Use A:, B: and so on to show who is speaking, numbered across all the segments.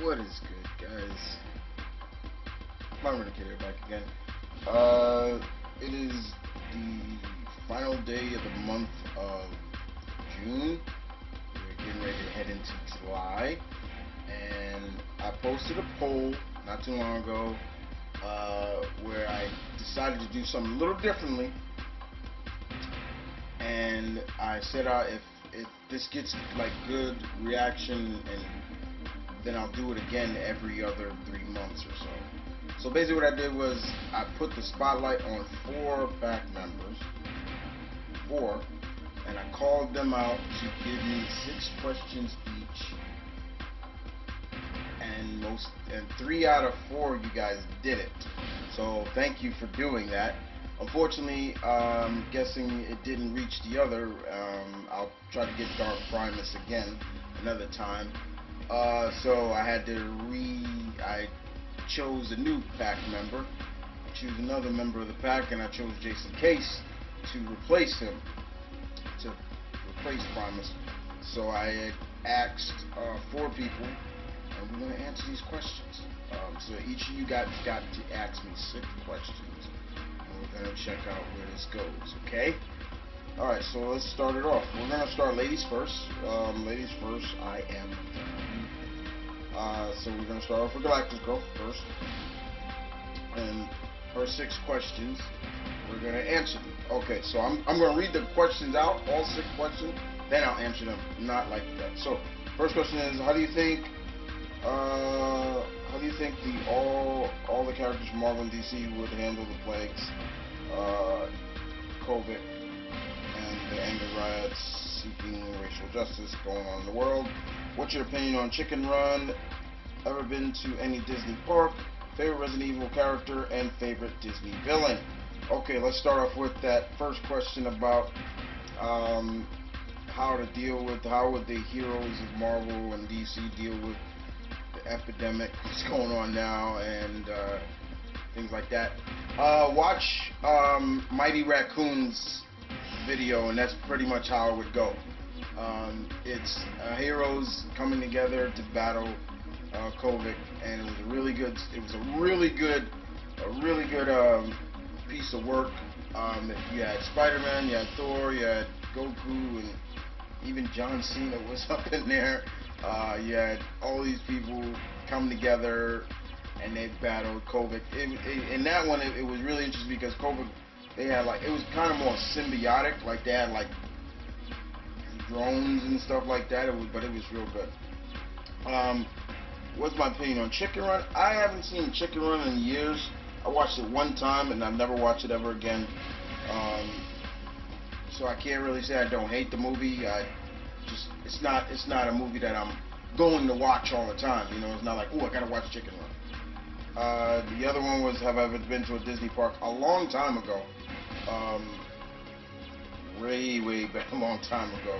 A: What is good, guys? TheMtVernonKid here, back again. It is the final day of the month of June. We're getting ready to head into July, and I posted a poll not too long ago where I decided to do something a little differently, and I said if this gets like good reaction, and then I'll do it again every other 3 months or so. So basically what I did was I put the spotlight on 4 back members, 4, and I called them out to give me 6 questions each, and 3 out of 4 you guys did it. So thank you for doing that. Unfortunately, guessing it didn't reach the other. I'll try to get Dark Primus again another time. So I had to I chose a new pack member, choose another member of the pack, and I chose Jason Case to replace him, to replace Primus. So I asked 4 people, and we're going to answer these questions. So each of you got to ask me 6 questions, and we're going to check out where this goes, okay? Alright, so let's start it off. We're going to start ladies first. Ladies first, I am so we're going to start off with Galactus Girl first. And her 6 questions, we're going to answer them. Okay, so I'm going to read the questions out, all 6 questions, then I'll answer them, not like that. So, first question is, how do you think all the characters from Marvel and DC would handle the plagues, COVID, and the anger riots seeking racial justice going on in the world? What's your opinion on Chicken Run? Ever been to any Disney park? Favorite Resident Evil character and favorite Disney villain? Okay, let's start off with that first question about how would the heroes of Marvel and DC deal with the epidemic that's going on now, and things like that. Watch Mighty Raccoon's video, and that's pretty much how it would go. It's heroes coming together to battle COVID, and it was a really good piece of work. You had Spider-Man, you had Thor, you had Goku, and even John Cena was up in there. You had all these people come together, and they battled COVID. In that one, it was really interesting because COVID, they had it was kind of more symbiotic. Like they had drones and stuff like that. But it was real good. What's my opinion on Chicken Run? I haven't seen Chicken Run in years. I watched it one time and I've never watched it ever again. So I can't really say I don't hate the movie. It's not a movie that I'm going to watch all the time. You know, it's not like, oh, I gotta watch Chicken Run. The other one was, have I ever been to a Disney park? A long time ago. Way back, a long time ago,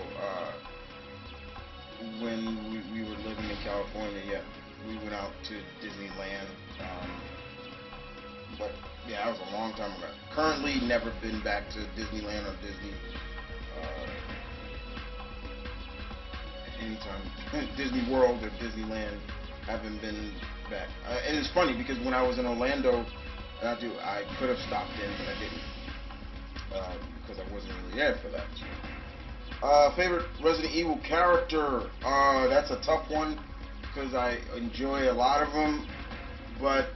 A: when we were living in California. Yeah, we went out to Disneyland, but yeah, that was a long time ago. Currently, never been back to Disneyland or Disney anytime. Disney World or Disneyland, haven't been back. And it's funny because when I was in Orlando, I could have stopped in, but I didn't. Because I wasn't really there for that. Favorite Resident Evil character? That's a tough one because I enjoy a lot of them. But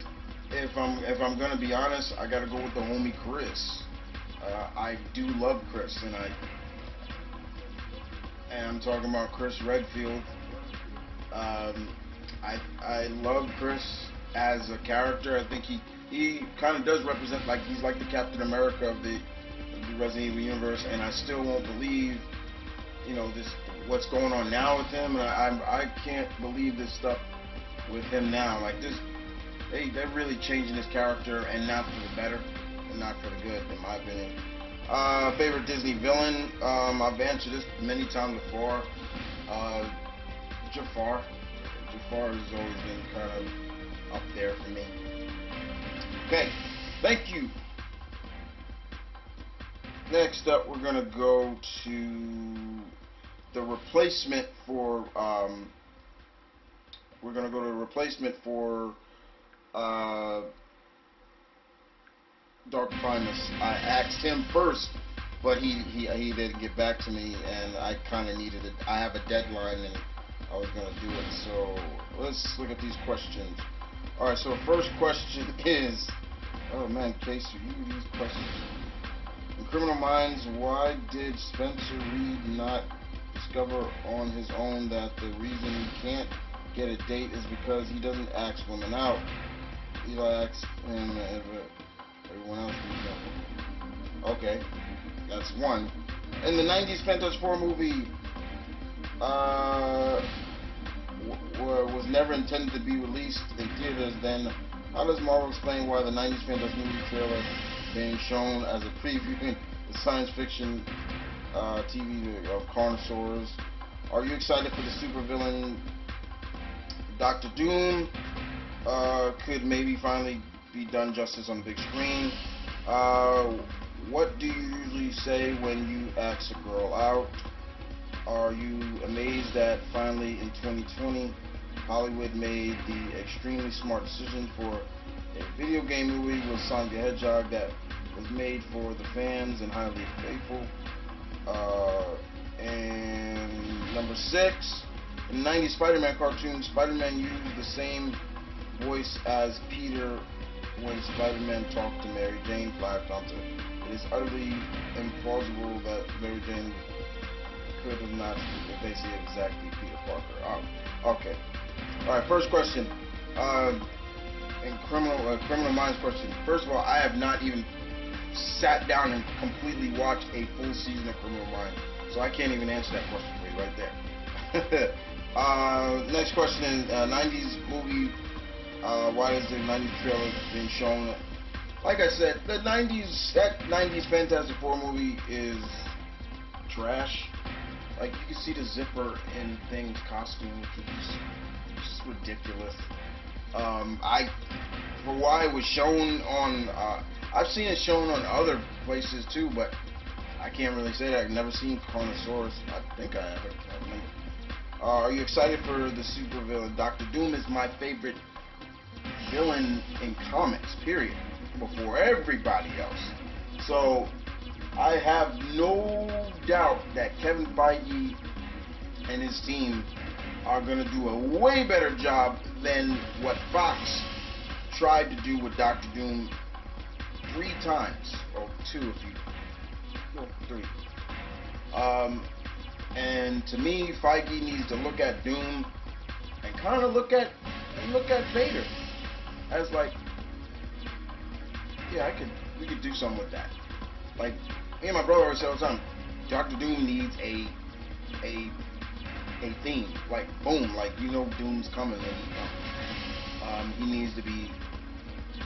A: if I'm gonna be honest, I gotta go with the homie Chris. I do love Chris, and I'm talking about Chris Redfield. I love Chris as a character. I think he kind of does represent, he's like the Captain America of the Resident Evil universe, and I still won't believe, what's going on now with him, and I can't believe this stuff with him now. Like this, they're really changing his character, and not for the better, and not for the good, in my opinion. Favorite Disney villain? I've answered this many times before. Jafar. Jafar has always been kind of up there for me. Okay, thank you. Next up, we're going to go to the replacement for we're gonna go to a replacement for uh, Dark Primus. I asked him first, but he didn't get back to me, and I kind of needed it. I have a deadline, and I was gonna do it. So let's look at these questions. All right. So first question is, oh man, Casey, you these questions. In Criminal Minds, why did Spencer Reed not discover on his own that the reason he can't get a date is because he doesn't ask women out? Eli asks him if everyone else do. Okay, that's one. In the 90s Fantastic Four movie, uh, was never intended to be released in theaters, then how does Marvel explain why the 90s Fantastic movie trailer being shown as a preview in the science fiction TV of Carnosaurs? Are you excited for the supervillain Doctor Doom? Could maybe finally be done justice on the big screen. What do you usually say when you ask a girl out? Are you amazed that finally in 2020 Hollywood made the extremely smart decision for a video game movie with Sonic the Hedgehog that was made for the fans and highly faithful? And number 6, in the 90s Spider-Man cartoon, Spider-Man used the same voice as Peter when Spider-Man talked to Mary Jane. Flash Thompson. It is utterly implausible that Mary Jane could have not basically exactly Peter Parker. Okay. All right. First question. In Criminal Minds question. First of all, I have not even sat down and completely watched a full season of Criminal Minds, so I can't even answer that question for you right there. Next question is 90s movie. Why is the 90s trailer being shown? Like I said, that 90s Fantastic Four movie is trash. Like, you can see the zipper in things, costume, which is just ridiculous. For why it was shown on, I've seen it shown on other places too, but I can't really say that. I've never seen Carnosaurus. I think I have. I can't remember. Are you excited for the supervillain? Doctor Doom is my favorite villain in comics, period, before everybody else. So I have no doubt that Kevin Feige and his team are going to do a way better job than what Fox tried to do with Doctor Doom 3 times, or 2 if you, no, 3. And to me, Feige needs to look at Doom and kind of look at Vader as like, yeah, we could do something with that. Like, me and my brother always say all the time, Doctor Doom needs a theme, like boom, like Doom's coming when he comes.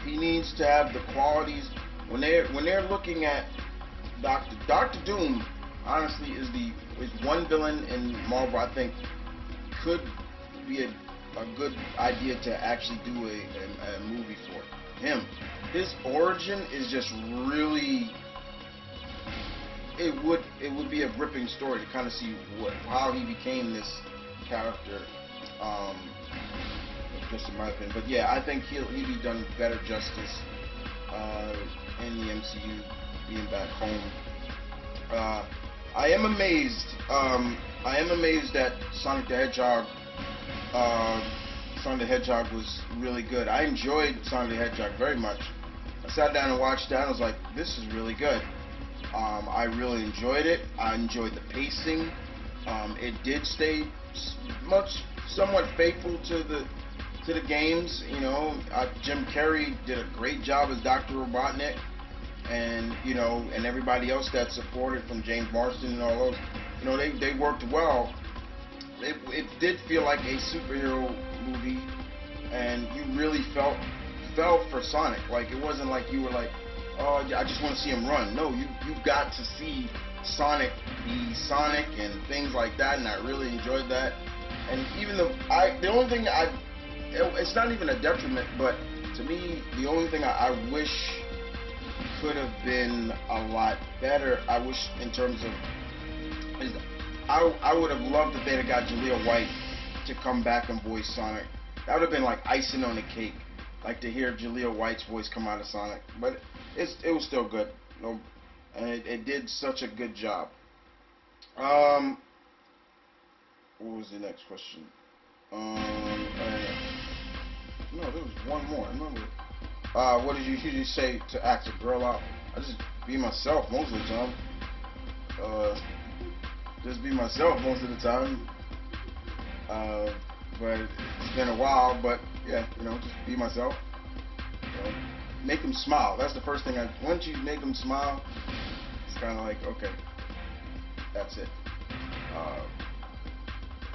A: He needs to have the qualities when they're looking at Doctor Doom. Honestly, is one villain in Marvel I think could be a good idea to actually do a movie for him. His origin is just really, it would be a gripping story to kind of see how he became this character, just in my opinion. But yeah, I think he'd be done better justice in the MCU, being back home. I am amazed that Sonic the Hedgehog was really good. I enjoyed Sonic the Hedgehog very much. I sat down and watched that and I was like, this is really good. I really enjoyed it. I enjoyed the pacing. It did stay somewhat faithful to the games. Jim Carrey did a great job as Dr. Robotnik, and and everybody else that supported, from James Marsden and all those. They worked well. It did feel like a superhero movie, and you really felt for Sonic. Like, it wasn't like you were like, oh, I just want to see him run. No, you got to see Sonic be Sonic and things like that, and I really enjoyed that. And even the only thing it's not even a detriment, but to me, the only thing I wish could have been a lot better, I wish in terms of, is I would have loved if they'd have got Jaleel White to come back and voice Sonic That would have been like icing on the cake, like to hear Jaleel White's voice come out of Sonic. But it was still good, you know, and it did such a good job. Um, what was the next question? No, there was one more. I remember. What did you usually say to act a girl out? I just be myself most of the time. Uh, just be myself most of the time. Uh, but it's been a while. But yeah, you know, just be myself. Uh, make them smile. That's the first thing. Once you make them smile, it's kind of like okay, that's it. Uh,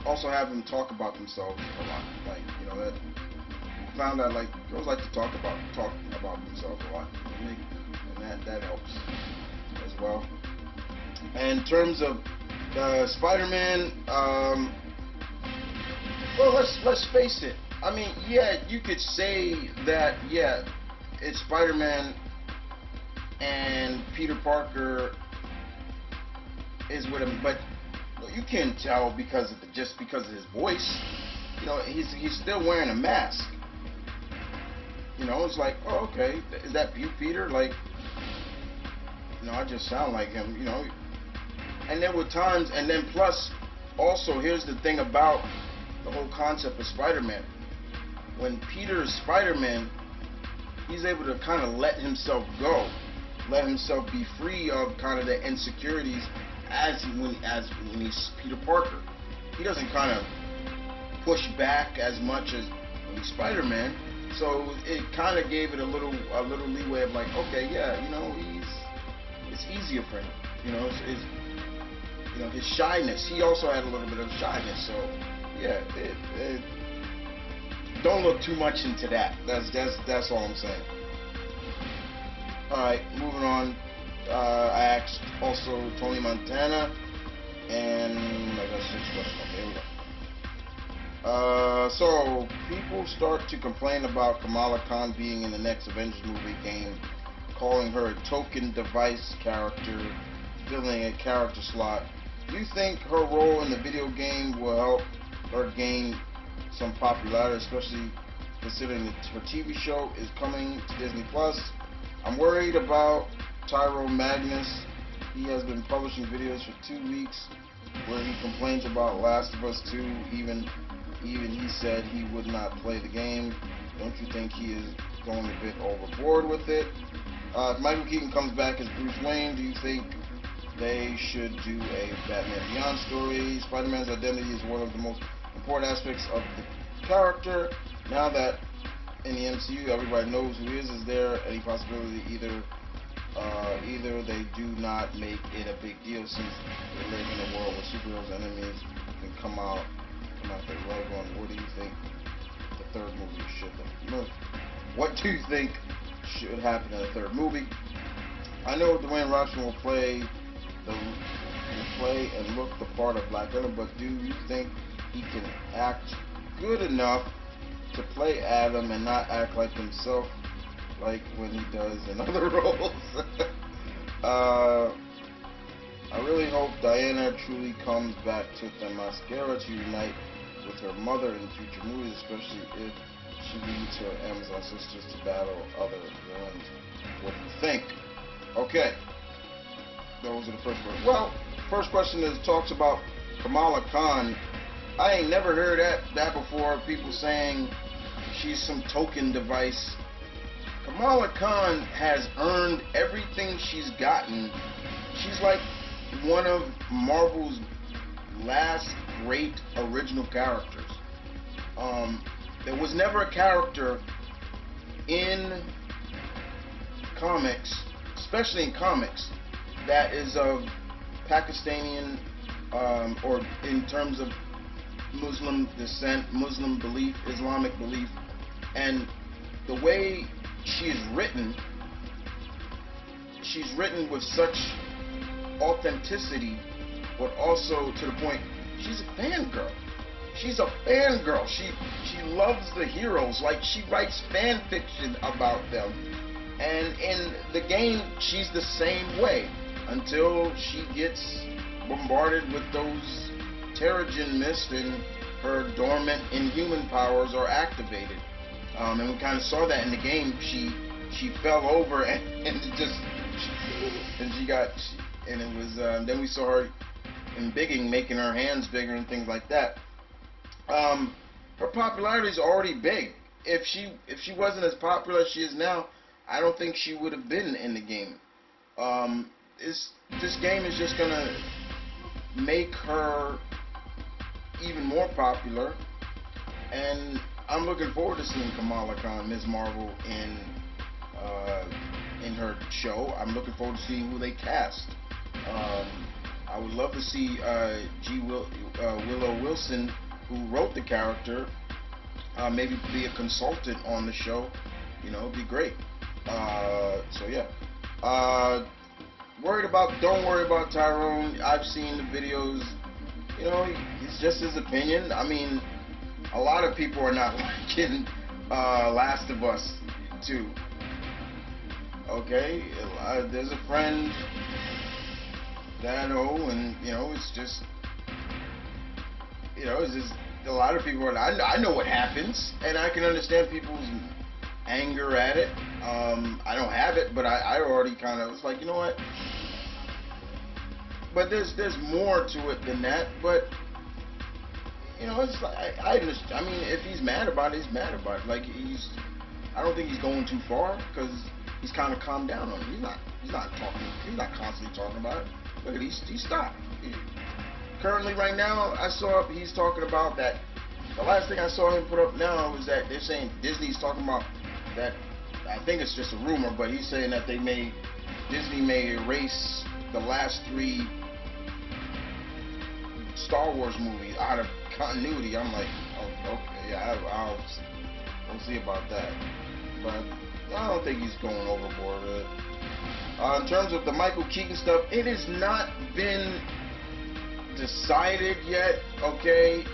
A: Also have them talk about themselves a lot. Like you know that I found out like girls like to talk about themselves a lot, and that helps as well. And in terms of Spider-Man, well let's face it. I mean, yeah, you could say that yeah, it's Spider-Man and Peter Parker is with him, but you can tell because of just because of his voice. You know, he's still wearing a mask. You know, it's like, oh, okay, is that you, Peter? Like, you know, I just sound like him. You know, and there were times, and then plus, also here's the thing about the whole concept of Spider-Man. When Peter is Spider-Man, he's able to kind of let himself go, let himself be free of kind of the insecurities as when he's Peter Parker. He doesn't kind of push back as much as when he's Spider-Man. So it kind of gave it a little leeway of like, okay, yeah, you know, it's easier for him. You know, you know his shyness. He also had a little bit of shyness. So yeah, don't look too much into that. That's all I'm saying. All right, moving on. I asked also Tony Montana, and I got 6 questions. Okay, here we go. So people start to complain about Kamala Khan being in the next Avengers movie game, calling her a token device character, filling a character slot. Do you think her role in the video game will help her gain some popularity, especially considering that her TV show is coming to Disney Plus? I'm worried about Tyrone Magnus. He has been publishing videos for 2 weeks where he complains about Last of Us 2. Even he said he would not play the game. Don't you think he is going a bit overboard with it? If Michael Keaton comes back as Bruce Wayne, do you think they should do a Batman Beyond story? Spider-Man's identity is one of the most important aspects of the character. Now that in the MCU everybody knows who he is there any possibility either they do not make it a big deal since we live in a world where superheroes enemies can come out their rug on? What do you think the third movie should have? What do you think should happen in the third movie? I know Dwayne Rockson will play and look the part of Black Adam, but do you think he can act good enough to play Adam and not act like himself like when he does in other roles? I really hope Diana truly comes back to the mascara to unite with her mother in future movies, especially if she leads her Amazon sisters to battle other villains. What do you think? Okay, those are the first questions. Well, first question is talks about Kamala Khan. I ain't never heard that before. People saying she's some token device. Kamala Khan has earned everything she's gotten. She's like one of Marvel's last great original characters. There was never a character in comics, especially in comics, that is of Pakistani or in terms of Muslim descent, Muslim belief, Islamic belief, and the way she's written with such authenticity, but also to the point, she's a fangirl. She's a fangirl. She loves the heroes. Like, she writes fan fiction about them. And in the game, she's the same way until she gets bombarded with those Terrigen mist and her dormant inhuman powers are activated. And we kind of saw that in the game. She fell over and it just and she got and it was then we saw her embigging, making her hands bigger and things like that. Her popularity is already big. If she wasn't as popular as she is now, I don't think she would have been in the game. This game is just gonna make her even more popular, and I'm looking forward to seeing Kamala Khan, Ms. Marvel, in her show. I'm looking forward to seeing who they cast. I would love to see Willow Wilson, who wrote the character, maybe be a consultant on the show. You know, it'd be great. So yeah. Don't worry about Tyrone. I've seen the videos. You know, it's just his opinion. I mean, a lot of people are not liking Last of Us 2. Okay, there's a friend that I know, and you know, it's just a lot of people are. I know what happens, and I can understand people's anger at it. I don't have it, but I already kind of was like, you know what? But there's more to it than that. But you know, it's like I understand. I mean, if he's mad about it, he's mad about it. Like I don't think he's going too far because he's kind of calmed down on it. He's not talking. He's not constantly talking about it. Look at he stopped. Currently, right now, I saw he's talking about that. The last thing I saw him put up now was that they're saying Disney's talking about that. I think it's just a rumor, but he's saying that Disney may erase the last 3 Star Wars movies out of continuity. I'm like, oh, okay, yeah, we'll see about that. But I don't think he's going overboard with it. In terms of the Michael Keaton stuff, it has not been decided yet. Okay.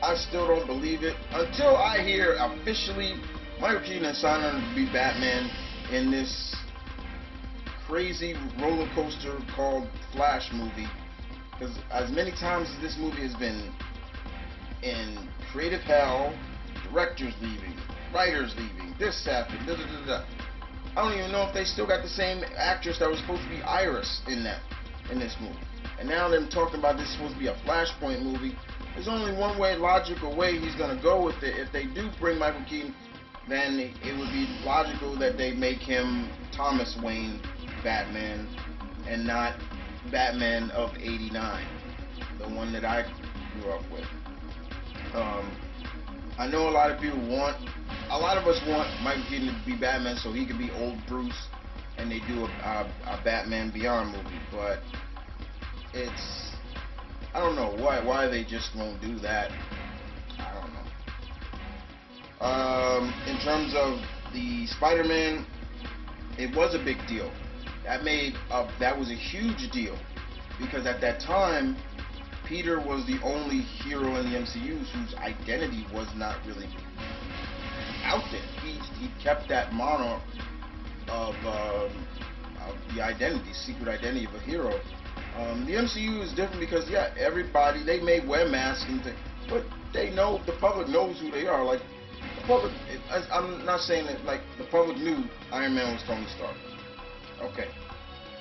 A: I still don't believe it until I hear officially Michael Keaton has signed on to be Batman in this crazy roller coaster called Flash movie. Because as many times as this movie has been in creative hell, directors leaving, writers leaving, this happened, da da da da. I don't even know if they still got the same actress that was supposed to be Iris in this movie. And now they're talking about this is supposed to be a Flashpoint movie. There's only one logical way he's gonna go with it. If they do bring Michael Keaton, then it would be logical that they make him Thomas Wayne Batman and not Batman of '89, the one that I grew up with. I know a lot of us want Michael Keaton to be Batman so he could be old Bruce, and they do a Batman Beyond movie, but I don't know why they just won't do that. I don't know. In terms of the Spider-Man, it was a big deal. That was a huge deal because at that time, Peter was the only hero in the MCU whose identity was not really out there. He kept that monarch of the identity, secret identity of a hero. The MCU is different because everybody, they may wear masks and things, but they know, the public knows who they are. Like the public, I'm not saying that like the public knew Iron Man was Tony Stark. Okay,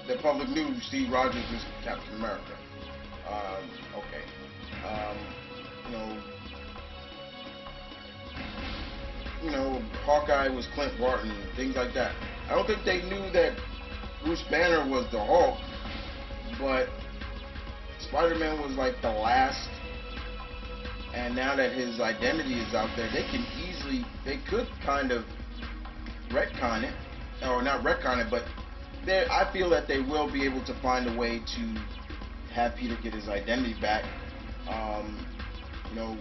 A: the public knew Steve Rogers was Captain America. Okay, you know, Hawkeye was Clint Barton, things like that. I don't think they knew that Bruce Banner was the Hulk, but Spider-Man was like the last, and now that his identity is out there, they could kind of retcon it, or not retcon it, but I feel that they will be able to find a way to have Peter get his identity back,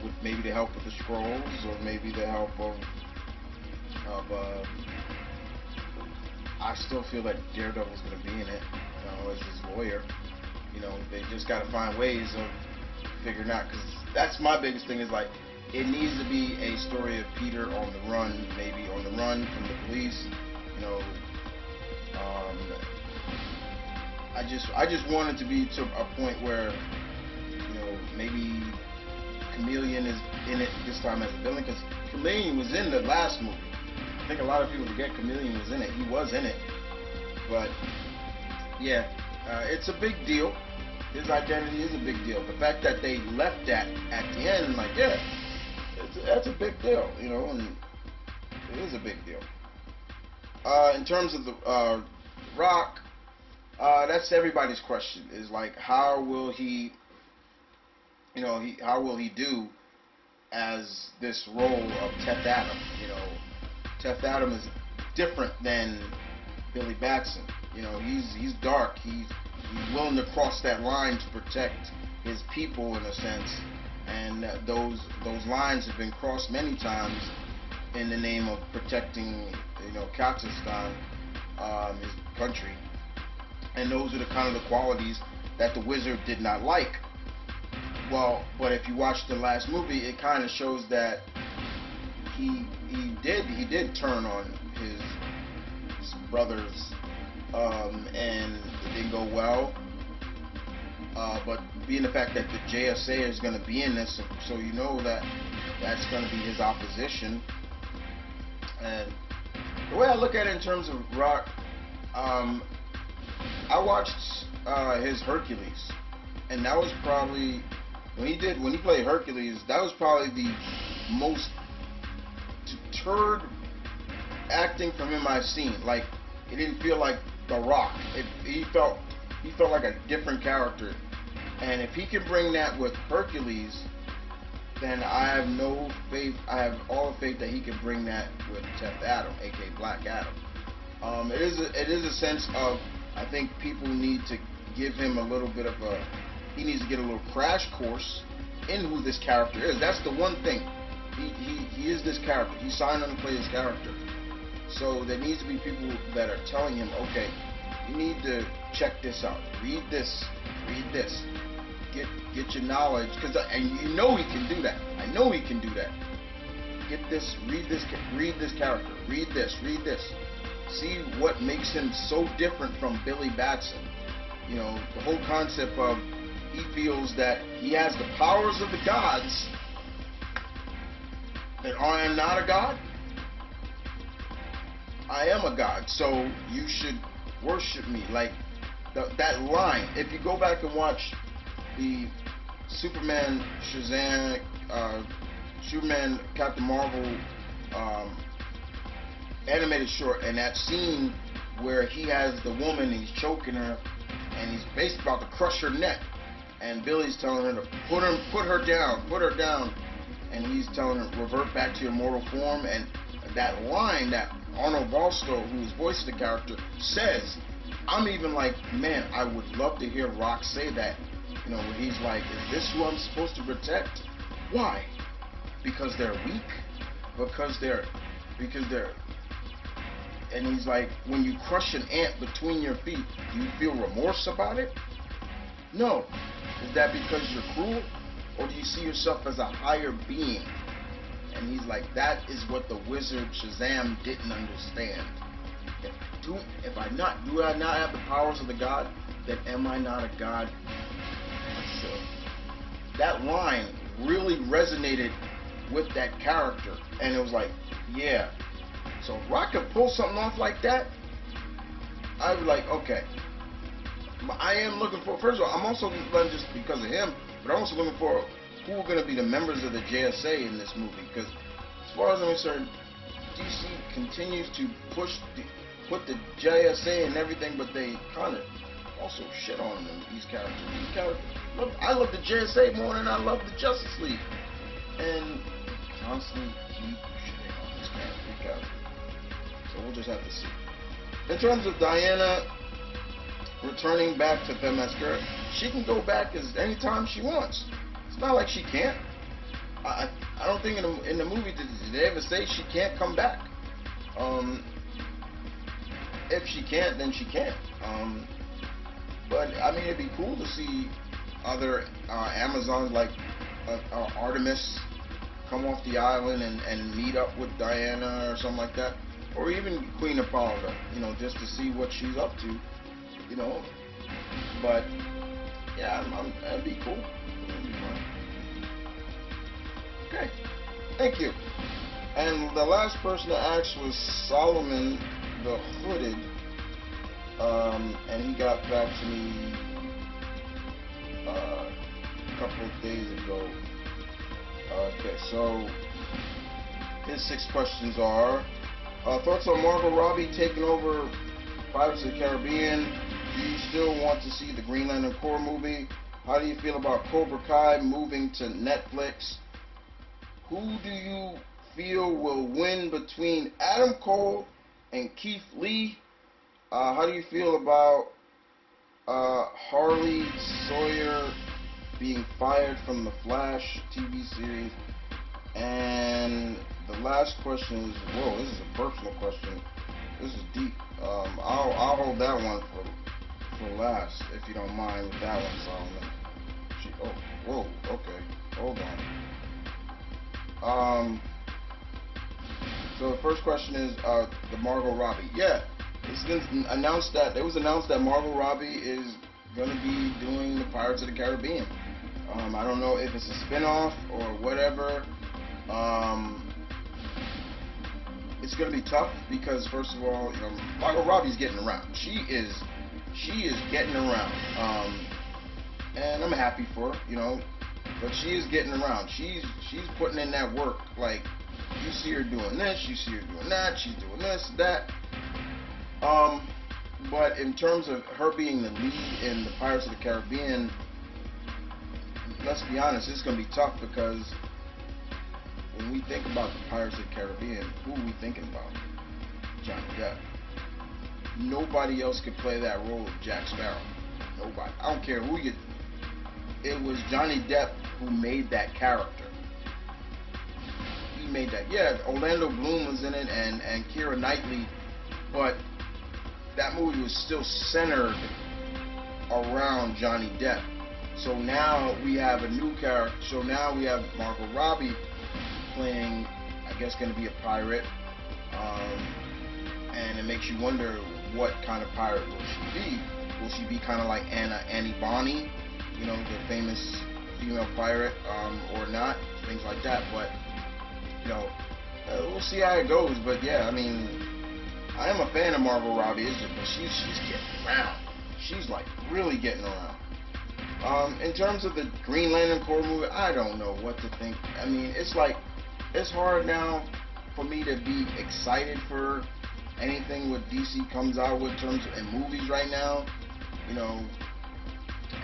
A: with maybe the help of the Skrulls, or maybe the help of I still feel that Daredevil's going to be in it, as his lawyer. They just got to find ways of figuring out, because that's my biggest thing is like, it needs to be a story of Peter on the run, maybe on the run from the police, I just want it to be to a point where, maybe Chameleon is in it this time as a villain, because Chameleon was in the last movie. I think a lot of people forget Chameleon was in it. He was in it, but yeah, it's a big deal. His identity is a big deal. The fact that they left that at the end, like, yeah, that's a big deal, you know, and it is a big deal. In terms of the Rock, that's everybody's question. Is like, how will he, how will he do as this role of Teth Adam? You know, Teth Adam is different than Billy Batson. You know, he's dark. He's willing to cross that line to protect his people in a sense, and those lines have been crossed many times in the name of protecting, Kazakhstan, his country. And those are the kind of the qualities that the Wizard did not like. Well, but if you watch the last movie, it kind of shows that he did turn on his brothers, and it didn't go well. But being the fact that the JSA is going to be in this, so you know that that's going to be his opposition. And the way I look at it in terms of Rock, I watched his Hercules, and that was probably when he played Hercules. That was probably the most deterred acting from him I've seen. Like, it didn't feel like The Rock. He felt like a different character. And if he can bring that with Hercules, then I have no faith. I have all the faith that he can bring that with Teth Adam, aka Black Adam. It is a sense of, I think people need to give him a little bit of a. He needs to get a little crash course in who this character is. That's the one thing. He is this character. He signed on to play this character. So there needs to be people that are telling him, okay, you need to check this out. Read this. Get your knowledge, and you know he can do that. I know he can do that. Get this, read this character. Read this. See what makes him so different from Billy Batson. You know, the whole concept of he feels that he has the powers of the gods, that I am not a god. I am a god, so you should worship me. Like that line. If you go back and watch the Superman, Shazam, Superman, Captain Marvel animated short, and that scene where he has the woman and he's choking her and he's basically about to crush her neck, and Billy's telling her to put her down, and he's telling her revert back to your mortal form. And that line that Arnold Vosloo, who's voiced the character, says, I'm even like, man, I would love to hear Rock say that. You know, when he's like, is this who I'm supposed to protect? Why? Because they're weak? Because they're, and he's like, when you crush an ant between your feet, do you feel remorse about it? No. Is that because you're cruel? Or do you see yourself as a higher being? And he's like, that is what the wizard Shazam didn't understand. Do I not have the powers of the god? Then am I not a god myself? That line really resonated with that character, and it was like, yeah. So if Rock could pull something off like that, I'd be like, okay. I am looking for. First of all, I'm also not just because of him, but I'm also looking for who are going to be the members of the JSA in this movie. Because as far as I'm concerned, DC continues to put the JSA and everything, but they kind of also shit on them, these characters. I love the JSA more than I love the Justice League, and constantly keep shitting on these characters. So we'll just have to see. In terms of Diana returning back to ThemtvernonKid, she can go back any time she wants. It's not like she can't. I don't think in the movie did they ever say she can't come back. If she can't, then she can't. But I mean, it'd be cool to see other Amazons like Artemis come off the island and meet up with Diana or something like that, or even Queen Apollo, just to see what she's up to, But yeah, that'd be cool. It'd be fun. Thank you. And the last person to ask was Solomon the Hooded, and he got back to me a couple of days ago. Okay, so his 6 questions are: thoughts on Margot Robbie taking over Pirates of the Caribbean? Do you still want to see the Green Lantern Corps movie? How do you feel about Cobra Kai moving to Netflix? Who do you feel will win between Adam Cole and Keith Lee? How do you feel about Harley Sawyer being fired from the Flash TV series? And the last question is, whoa, this is a personal question. This is deep. I'll hold that one for last, if you don't mind with that one, Solomon. Oh, whoa, okay, hold on. So the first question is the Margot Robbie. Yeah, it's been announced that Margot Robbie is gonna be doing the Pirates of the Caribbean. I don't know if it's a spin-off or whatever. It's gonna be tough because, first of all, Margot Robbie's getting around. She is getting around. And I'm happy for her, but she is getting around. She's putting in that work. Like, you see her doing this, you see her doing that, she's doing this, that. But in terms of her being the lead in the Pirates of the Caribbean, let's be honest, it's going to be tough because when we think about the Pirates of the Caribbean, who are we thinking about? Johnny Depp. Nobody else could play that role of Jack Sparrow. Nobody. I don't care who you... It was Johnny Depp who made that character. He made that. Yeah, Orlando Bloom was in it and Keira Knightley, but that movie was still centered around Johnny Depp. So now we have a new character. So now we have Margot Robbie playing, I guess, going to be a pirate. And it makes you wonder, what kind of pirate will she be? Will she be kind of like Annie Bonny, the famous female pirate, or not? Things like that. But we'll see how it goes. But yeah, I mean, I am a fan of Margot Robbie, but she's getting around. She's like really getting around. In terms of the Green Lantern Corps movie, I don't know what to think. I mean, it's hard now for me to be excited for anything what DC comes out with in movies right now.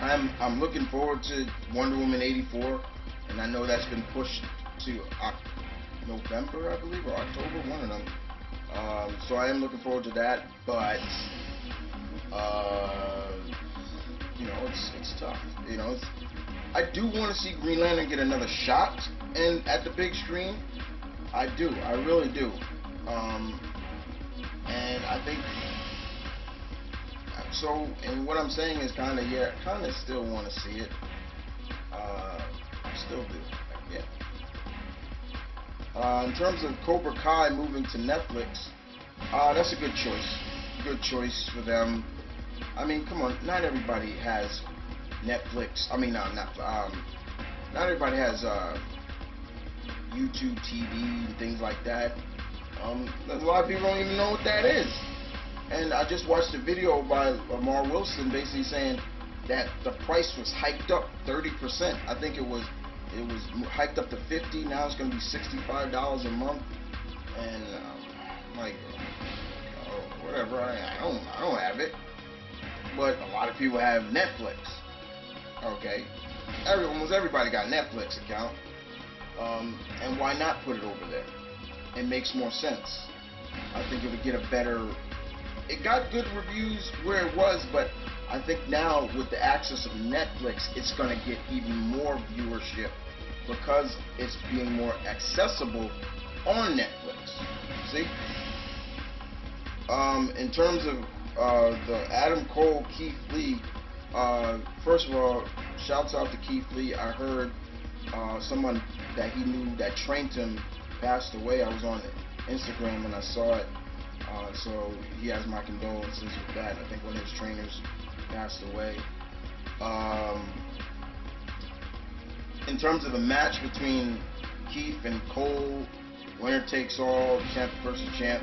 A: I'm looking forward to Wonder Woman 84, and I know that's been pushed to November, I believe, or October, one of them. So I am looking forward to that, but it's tough. I do want to see Green Lantern get another shot at the big screen. I do. I really do. And I think so. And what I'm saying is kind of still want to see it. I still do. Yeah. In terms of Cobra Kai moving to Netflix, that's a good choice. Good choice for them. I mean, come on, not everybody has Netflix. I mean, not everybody has YouTube TV and things like that. A lot of people don't even know what that is. And I just watched a video by Lamar Wilson basically saying that the price was hiked up 30%. I think it was hiked up to $50. Now it's going to be $65 a month. And I'm like, oh, whatever. I don't have it. But a lot of people have Netflix. Okay, almost everybody got a Netflix account. And why not put it over there? It makes more sense. I think it would get a better... It got good reviews where it was, but I think now with the access of Netflix, it's going to get even more viewership because it's being more accessible on Netflix. See? In terms of the Adam Cole, Keith Lee, first of all, shouts out to Keith Lee. I heard someone that he knew that trained him passed away. I was on Instagram and I saw it. So he has my condolences with that. I think one of his trainers passed away. In terms of the match between Keith and Cole, winner takes all, champ versus champ.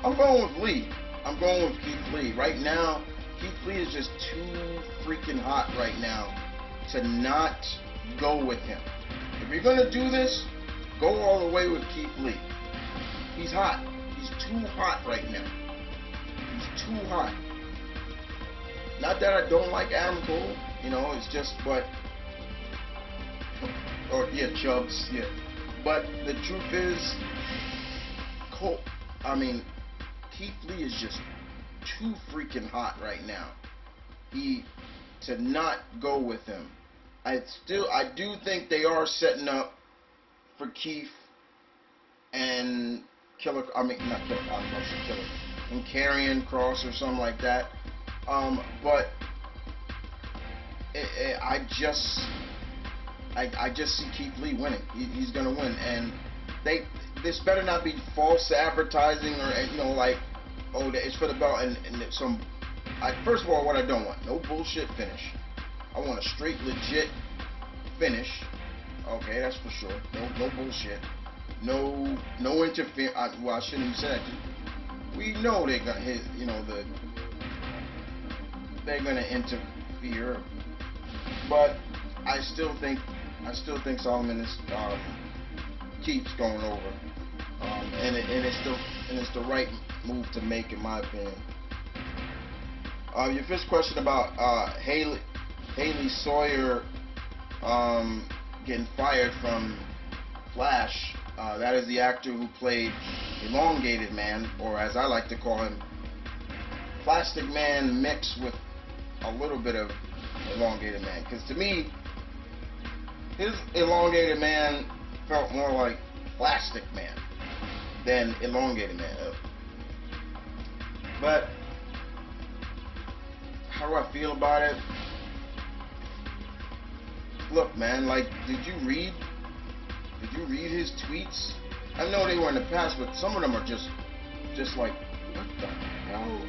A: I'm going with Lee. I'm going with Keith Lee. Right now, Keith Lee is just too freaking hot right now to not go with him. If you're going to do this, go all the way with Keith Lee. He's hot. He's too hot right now. He's too hot. Not that I don't like Adam Cole, you know, it's just, but, or yeah, Chubbs, yeah. But the truth is, Keith Lee is just too freaking hot right now. To not go with him. I do think they are setting up for Keith and Killer, not Killer, Killer, and Karrion Kross or something like that. But I just see Keith Lee winning. He's gonna win, and this better not be false advertising or like, oh, it's for the belt and some. First of all, what I don't want, no bullshit finish. I want a straight, legit finish. Okay, that's for sure. No bullshit. No interference. Well, I shouldn't have said that. We know they're gonna hit. They're gonna interfere, but I still think Solomon is keeps going over, and it's the right move to make, in my opinion. Your first question about Haley Sawyer getting fired from Flash. That is the actor who played Elongated Man, or as I like to call him, Plastic Man mixed with a little bit of Elongated Man. Because to me, his Elongated Man felt more like Plastic Man than Elongated Man. But how do I feel about it? Look, man, like, did you read his tweets? I know they were in the past, but some of them are just like, what the hell?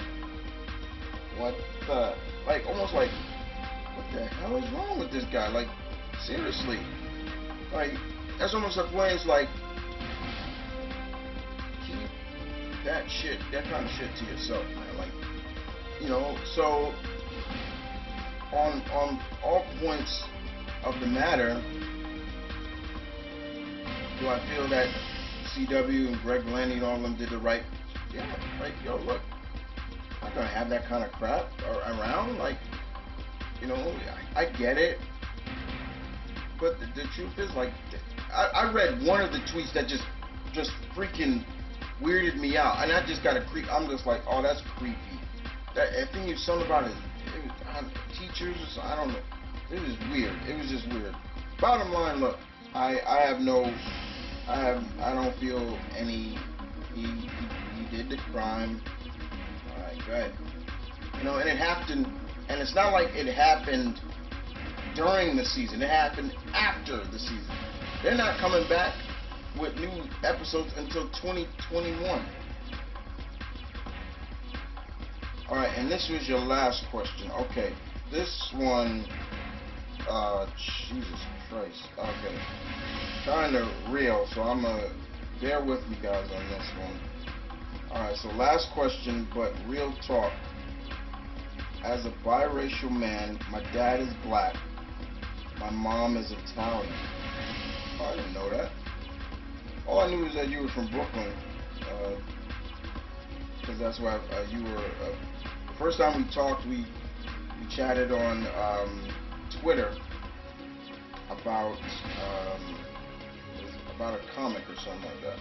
A: Almost like, what the hell is wrong with this guy? Like, seriously. Like, that's almost a point. It's like, keep that kind of shit to yourself, man. Like, so on all points of the matter, do I feel that CW and Greg Lanny and all of them did the right? Yeah, like, yo, look, I'm not gonna have that kind of crap around. Like, I get it, but the truth is, like, I read one of the tweets that just freaking weirded me out, and I just got a creep. I'm just like, oh, that's creepy. I think it was something about teachers. I don't know. It was weird. It was just weird. Bottom line, look, I don't feel any. He did the crime. All right, go ahead. And it happened. And it's not like it happened during the season. It happened after the season. They're not coming back with new episodes until 2021. All right, and this was your last question. Okay, this one. Jesus Christ. Okay. Kind of real, so I'm gonna bear with me, guys, on this one. Alright, so last question, but real talk. As a biracial man, my dad is black. My mom is Italian. Oh, I didn't know that. All I knew is that you were from Brooklyn. Because that's where you were. The first time we talked, we chatted on Twitter about a comic or something like that.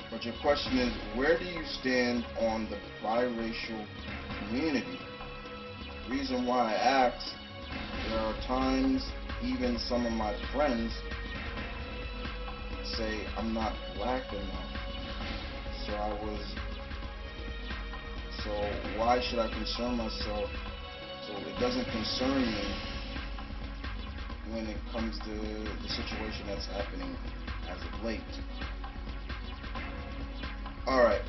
A: But your question is, where do you stand on the biracial community? Reason why I asked, there are times even some of my friends say I'm not black enough. So why should I concern myself? So it doesn't concern me when it comes to the situation that's happening as of late. Alright.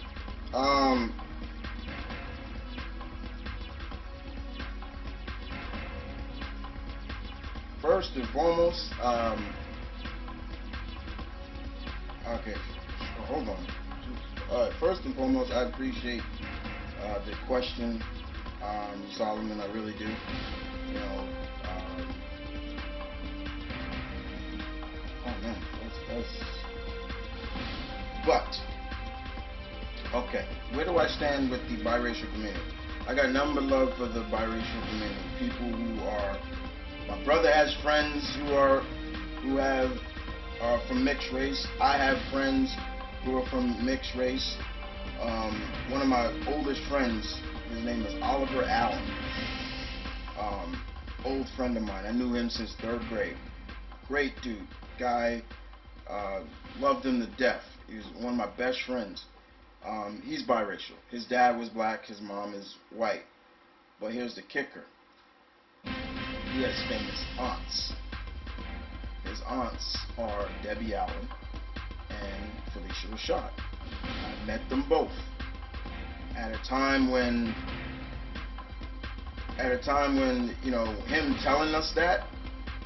A: first and foremost, okay, hold on. First and foremost, I appreciate the question, Solomon. I really do. You know, oh man, that's. But okay, where do I stand with the biracial community? I got nothing but love for the biracial community. People who are, my brother has friends who have are from mixed race. I have friends who are from mixed race. One of my oldest friends, his name is Oliver Allen. Old friend of mine. I knew him since 3rd grade. Great dude, guy. Loved him to death. He was one of my best friends. He's biracial. His dad was black, his mom is white. But here's the kicker. He has famous aunts. His aunts are Debbie Allen and Felicia Rashad. I met them both at a time when, you know, him telling us that,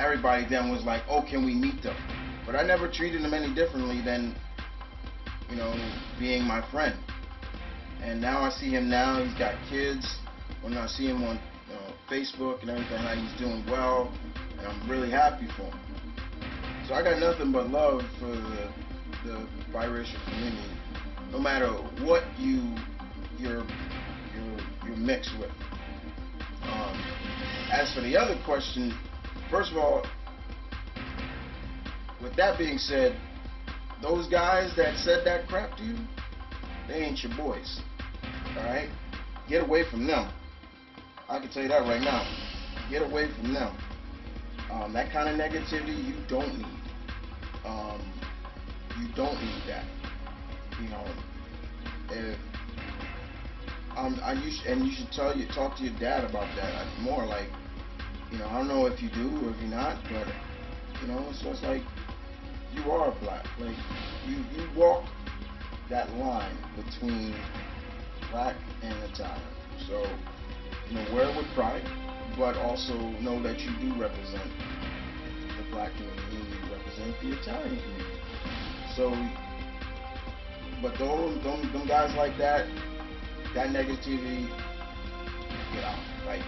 A: everybody then was like, oh, can we meet them? But I never treated him any differently than, you know, being my friend. And now I see him now, he's got kids. When I see him on, you know, Facebook and everything, how he's doing well, and I'm really happy for him. So I got nothing but love for the biracial community, no matter what you're mixed with. As for the other question, first of all, with that being said, those guys that said that crap to you, they ain't your boys. Alright? Get away from them. I can tell you that right now. Get away from them. That kind of negativity you don't need. You don't need that. You know, if you should talk to your dad about that more. Like, you know, I don't know if you do or if you're not, but you know, it's just like you are black. Like you walk that line between black and Italian. So, you know, wear it with pride, but also know that you do represent the black community and you represent the Italian community. So, but them guys like that negativity, get out. Like,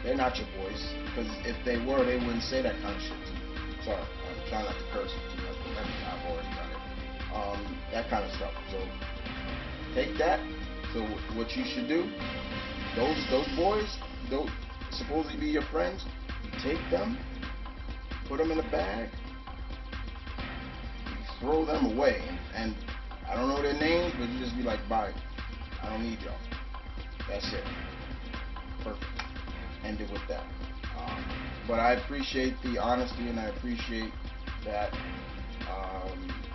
A: they're not your boys. Because if they were, they wouldn't say that kind of shit to you. Sorry, I'm trying not to curse too much, but I've already done it. That kind of stuff. So, take that. So, what you should do, those boys, those supposedly be your friends, you take them, put them in a bag, you throw them away, and I don't know their names, but you just be like, bye. I don't need y'all. That's it. Perfect. End it with that. But I appreciate the honesty and I appreciate that.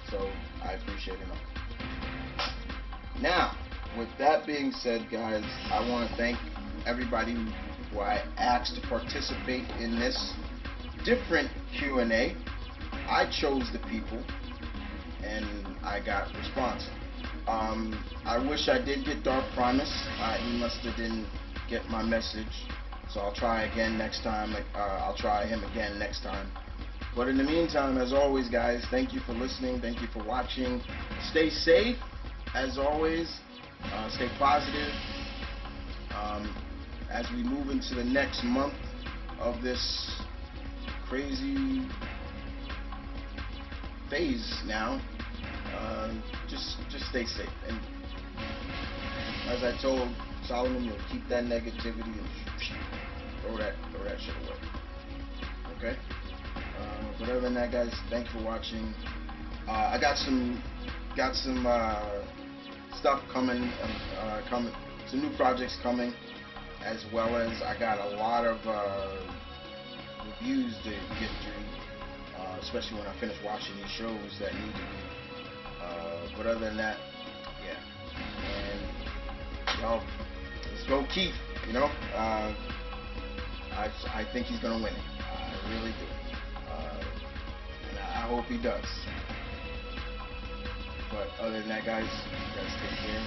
A: So I appreciate it all. Now, with that being said, guys, I want to thank everybody who I asked to participate in this different Q&A. I chose the people and I got response. I wish I did get Dark Primus. He must have didn't get my message, so I'll try again next time. I'll try him again next time. But in the meantime, as always, guys, thank you for listening. Thank you for watching. Stay safe, as always. Stay positive. As we move into the next month of this crazy phase now. Just stay safe, and as I told Solomon, you'll keep that negativity and throw that shit away. Okay. But other than that, guys, thanks for watching. I got some stuff coming, some new projects coming, as well as I got a lot of reviews to get through, especially when I finish watching these shows that need to be. But other than that, yeah. And y'all, let's go Keith. You know, I think he's gonna win it. I really do. And I hope he does. But other than that, guys, you guys take care.